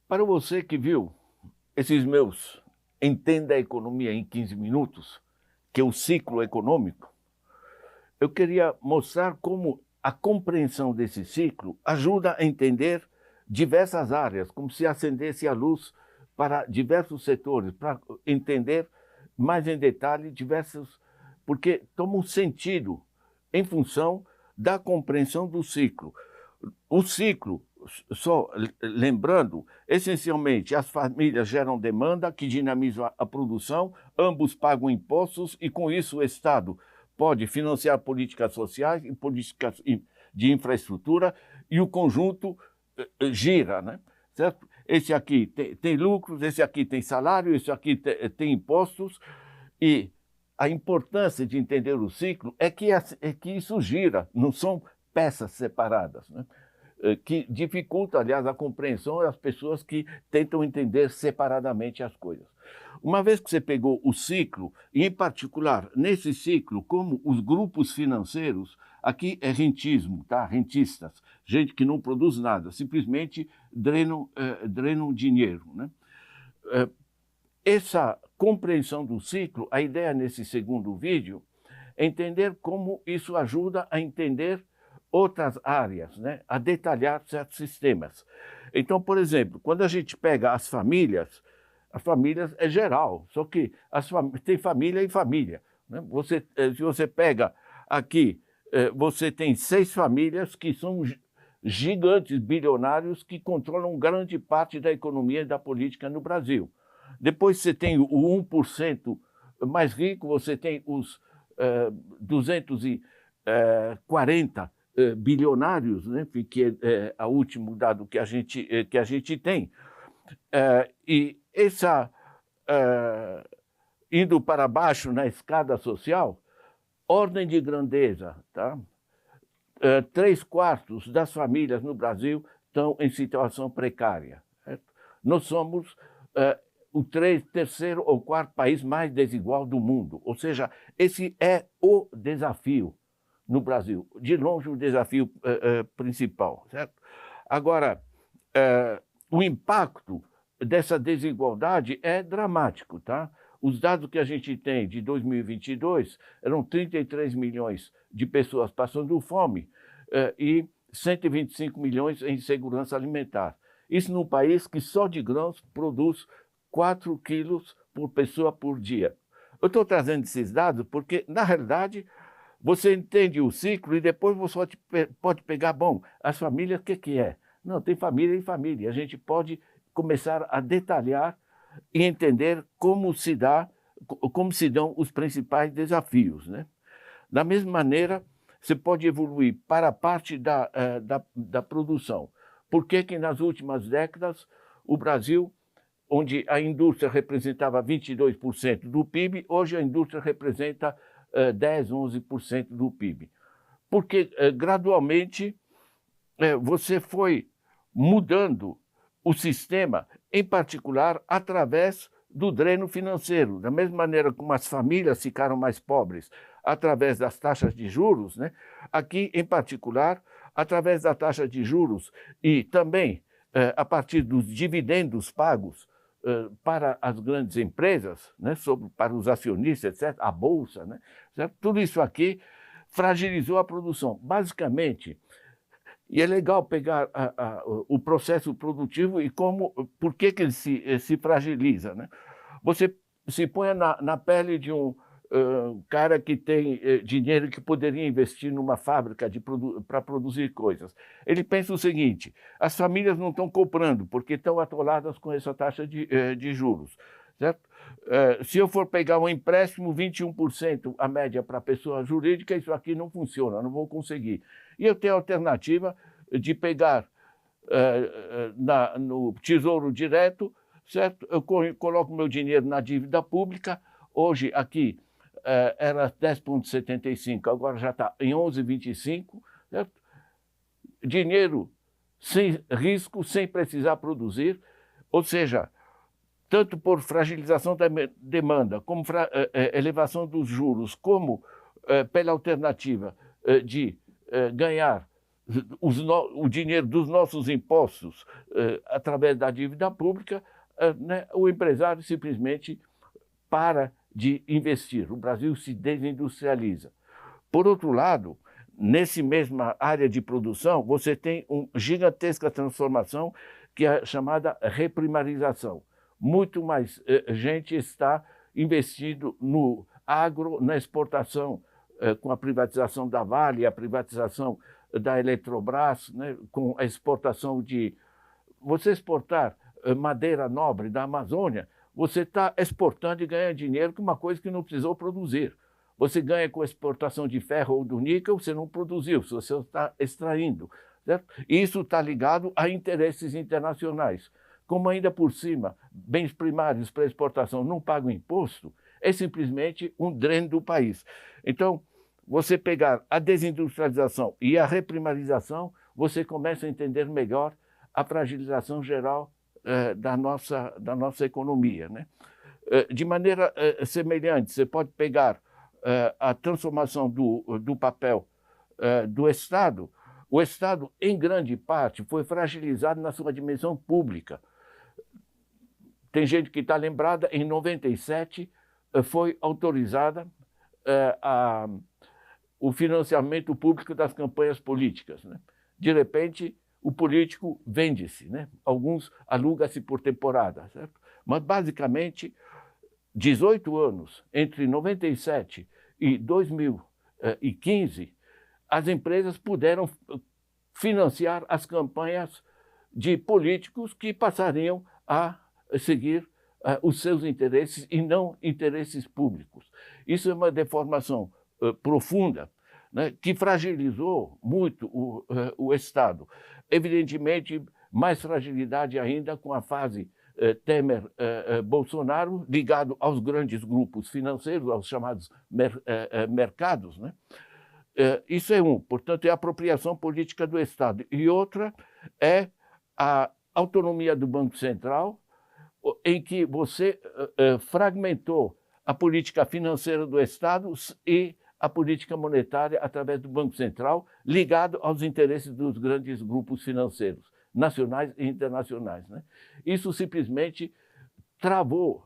Para você que viu esses meus Entenda a Economia em 15 minutos, que é o ciclo econômico, eu queria mostrar como a compreensão desse ciclo ajuda a entender diversas áreas, como se acendesse a luz para diversos setores, para entender mais em detalhe diversos, porque toma um sentido em função da compreensão do ciclo. O ciclo, só lembrando, essencialmente as famílias geram demanda que dinamiza a produção, ambos pagam impostos e com isso o Estado pode financiar políticas sociais e políticas de infraestrutura e o conjunto gira, né? Certo? Esse aqui tem lucros, esse aqui tem salário, esse aqui tem impostos e a importância de entender o ciclo é que isso gira, não são peças separadas, né? Que dificulta, aliás, a compreensão das pessoas que tentam entender separadamente as coisas. Uma vez que você pegou o ciclo, e em particular, nesse ciclo, como os grupos financeiros, aqui é rentismo, tá? Rentistas, gente que não produz nada, simplesmente drenam dinheiro, né? Essa compreensão do ciclo, a ideia nesse segundo vídeo, é entender como isso ajuda a entender outras áreas, né? A detalhar certos sistemas. Então, por exemplo, quando a gente pega as famílias é geral, só que tem família e família, né? Se você pega aqui, você tem 6 famílias que são gigantes bilionários que controlam grande parte da economia e da política no Brasil. Depois você tem o 1% mais rico, você tem os 240 bilionários, né, que é o último dado que a gente tem. E indo para baixo na escada social, ordem de grandeza, tá? 3/4 das famílias no Brasil estão em situação precária. Certo? Nós somos o terceiro ou quarto país mais desigual do mundo. Ou seja, esse é o desafio no Brasil, de longe o desafio principal. Certo? Agora, o impacto dessa desigualdade é dramático. Tá? Os dados que a gente tem de 2022 eram 33 milhões de pessoas passando fome e 125 milhões em insegurança alimentar. Isso num país que só de grãos produz 4 quilos por pessoa por dia. Eu estou trazendo esses dados porque, na realidade, você entende o ciclo e depois você pode pegar, bom, as famílias, o que é? Não, tem família e família. A gente pode começar a detalhar e entender como se dão os principais desafios, né? Da mesma maneira, você pode evoluir para a parte da produção. Por que nas últimas décadas o Brasil, onde a indústria representava 22% do PIB, hoje a indústria representa 10, 11% do PIB? Porque gradualmente você foi mudando o sistema, em particular através do dreno financeiro. Da mesma maneira como as famílias ficaram mais pobres através das taxas de juros, né? Aqui, em particular, através da taxa de juros e também a partir dos dividendos pagos para as grandes empresas, né? Para os acionistas, etc., a Bolsa, né? Certo? Tudo isso aqui fragilizou a produção. Basicamente, e é legal pegar o processo produtivo e por que ele se fragiliza, né? Você se põe na pele de um cara que tem dinheiro que poderia investir numa fábrica para produzir coisas. Ele pensa o seguinte: as famílias não estão comprando porque estão atoladas com essa taxa de juros. Certo? Se eu for pegar um empréstimo, 21% a média para a pessoa jurídica, isso aqui não funciona, não vou conseguir. E eu tenho a alternativa de pegar no Tesouro Direto, certo? Eu coloco meu dinheiro na dívida pública, hoje aqui era 10,75, agora já está em 11,25, certo? Dinheiro sem risco, sem precisar produzir, ou seja, tanto por fragilização da demanda, como elevação dos juros, como pela alternativa de ganhar o dinheiro dos nossos impostos através da dívida pública, né, o empresário simplesmente para de investir. O Brasil se desindustrializa. Por outro lado, nessa mesma área de produção, você tem uma gigantesca transformação que é chamada reprimarização. Muito mais gente está investindo no agro, na exportação, com a privatização da Vale, a privatização da Eletrobras, né, com a exportação de... Você exportar madeira nobre da Amazônia, você está exportando e ganha dinheiro com uma coisa que não precisou produzir. Você ganha com a exportação de ferro ou do níquel, você não produziu, você está extraindo. Certo? E isso está ligado a interesses internacionais. Como ainda por cima, bens primários para exportação não pagam imposto, é simplesmente um dreno do país. Então, você pegar a desindustrialização e a reprimarização, você começa a entender melhor a fragilização geral da nossa economia, né? De maneira semelhante, você pode pegar a transformação do papel do Estado. O Estado, em grande parte, foi fragilizado na sua dimensão pública. Tem gente que está lembrada, em 97 foi autorizada o financiamento público das campanhas políticas, né? De repente, o político vende-se, né? Alguns alugam-se por temporada, certo? Mas, basicamente, 18 anos, entre 97 e 2015, as empresas puderam financiar as campanhas de políticos que passariam a seguir os seus interesses e não interesses públicos. Isso é uma deformação profunda, né, que fragilizou muito o Estado. Evidentemente, mais fragilidade ainda com a fase Temer-Bolsonaro, ligado aos grandes grupos financeiros, aos chamados mercados, né? Isso é um, portanto, é a apropriação política do Estado. E outra é a autonomia do Banco Central, em que você fragmentou a política financeira do Estado e a política monetária através do Banco Central, ligado aos interesses dos grandes grupos financeiros, nacionais e internacionais, né? Isso simplesmente travou,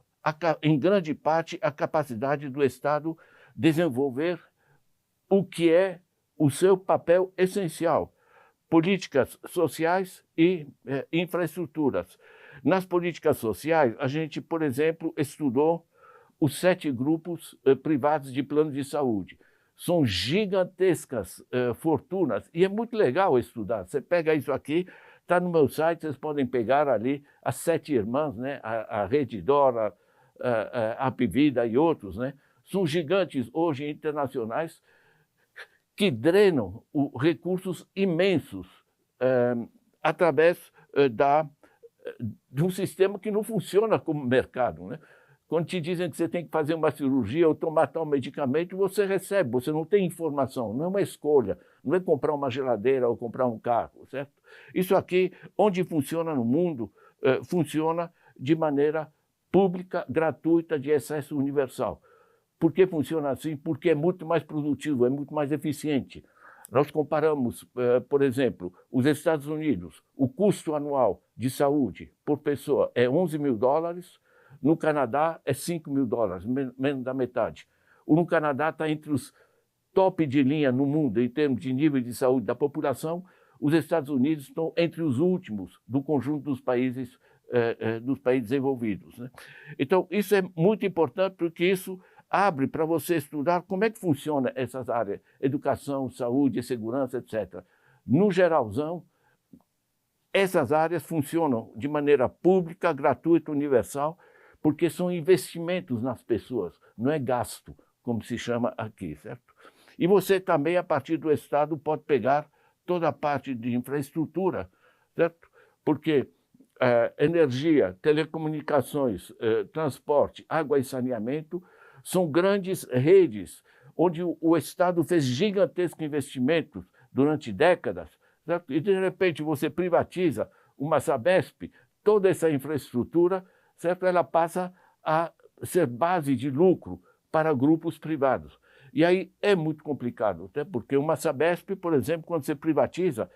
em grande parte, a capacidade do Estado desenvolver o que é o seu papel essencial: políticas sociais e infraestruturas. Nas políticas sociais, a gente, por exemplo, estudou os 7 grupos privados de plano de saúde. São gigantescas fortunas e é muito legal estudar. Você pega isso aqui, está no meu site, vocês podem pegar ali as 7 irmãs, né? a Rede Dora, a Apvida e outros, né? São gigantes hoje internacionais que drenam recursos imensos através de um sistema que não funciona como mercado, né? Quando te dizem que você tem que fazer uma cirurgia ou tomar tal medicamento, você recebe, você não tem informação, não é uma escolha, não é comprar uma geladeira ou comprar um carro, certo? Isso aqui, onde funciona no mundo, funciona de maneira pública, gratuita, de acesso universal. Por que funciona assim? Porque é muito mais produtivo, é muito mais eficiente. Nós comparamos, por exemplo, os Estados Unidos, o custo anual de saúde por pessoa é $11.000, no Canadá é $5.000, menos da metade. No Canadá está entre os top de linha no mundo em termos de nível de saúde da população. Os Estados Unidos estão entre os últimos do conjunto dos países desenvolvidos, né? Então, isso é muito importante porque isso abre para você estudar como é que funciona essas áreas: educação, saúde, segurança, etc. No geralzão, essas áreas funcionam de maneira pública, gratuita, universal, porque são investimentos nas pessoas, não é gasto, como se chama aqui, certo? E você também, a partir do Estado, pode pegar toda a parte de infraestrutura, certo? Porque energia, telecomunicações, transporte, água e saneamento são grandes redes onde o Estado fez gigantescos investimentos durante décadas, certo? E, de repente, você privatiza uma Sabesp, toda essa infraestrutura, certo? Ela passa a ser base de lucro para grupos privados. E aí é muito complicado, até porque uma Sabesp, por exemplo, quando você privatiza,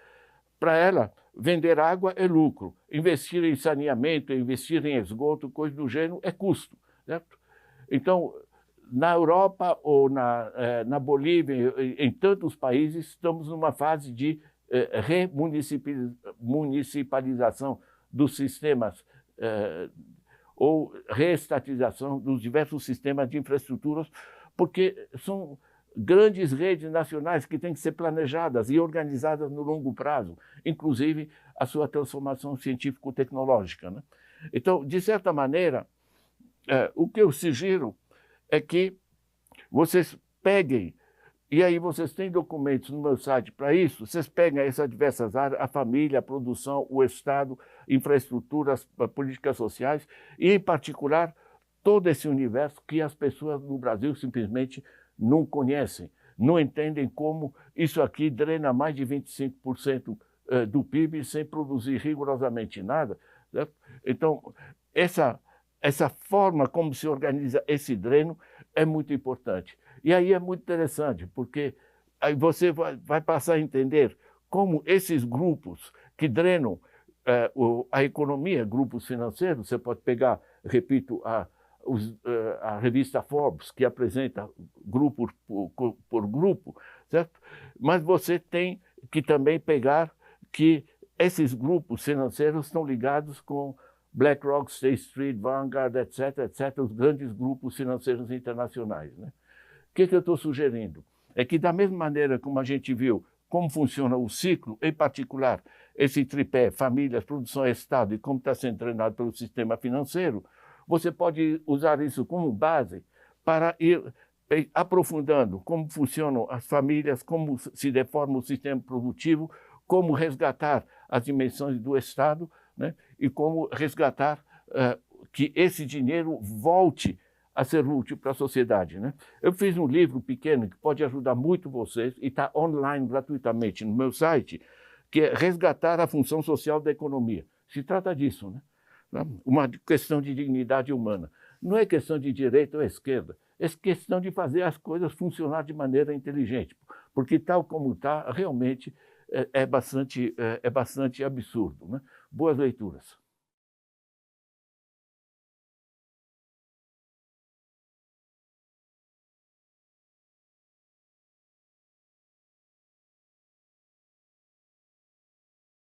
para ela, vender água é lucro, investir em saneamento, investir em esgoto, coisa do gênero, é custo. Certo? Então, na Europa ou na Bolívia, em tantos países, estamos numa fase de remunicipalização dos sistemas ou reestatização dos diversos sistemas de infraestruturas, porque são grandes redes nacionais que têm que ser planejadas e organizadas no longo prazo, inclusive a sua transformação científico-tecnológica. Né? Então, de certa maneira, o que eu sugiro é que vocês peguem, e aí vocês têm documentos no meu site para isso, vocês pegam essas diversas áreas, a família, a produção, o Estado, infraestruturas, políticas sociais, e, em particular, todo esse universo que as pessoas no Brasil simplesmente não conhecem, não entendem como isso aqui drena mais de 25% do PIB sem produzir rigorosamente nada. Certo? Então, essa forma como se organiza esse dreno é muito importante. E aí é muito interessante, porque aí você vai passar a entender como esses grupos que drenam a economia, grupos financeiros, você pode pegar, repito, a revista Forbes, que apresenta grupo por grupo, certo? Mas você tem que também pegar que esses grupos financeiros estão ligados com BlackRock, State Street, Vanguard, etc., etc., os grandes grupos financeiros internacionais. Né? O que eu estou sugerindo? É que, da mesma maneira como a gente viu como funciona o ciclo, em particular esse tripé, famílias, produção e Estado, e como está sendo treinado pelo sistema financeiro, você pode usar isso como base para ir aprofundando como funcionam as famílias, como se deforma o sistema produtivo, como resgatar as dimensões do Estado, né? E como resgatar que esse dinheiro volte a ser útil para a sociedade. Né? Eu fiz um livro pequeno que pode ajudar muito vocês e está online gratuitamente no meu site, que é Resgatar a Função Social da Economia. Se trata disso, né? Uma questão de dignidade humana. Não é questão de direita ou esquerda, é questão de fazer as coisas funcionar de maneira inteligente, porque tal como está, realmente é bastante absurdo. Né? Boas leituras.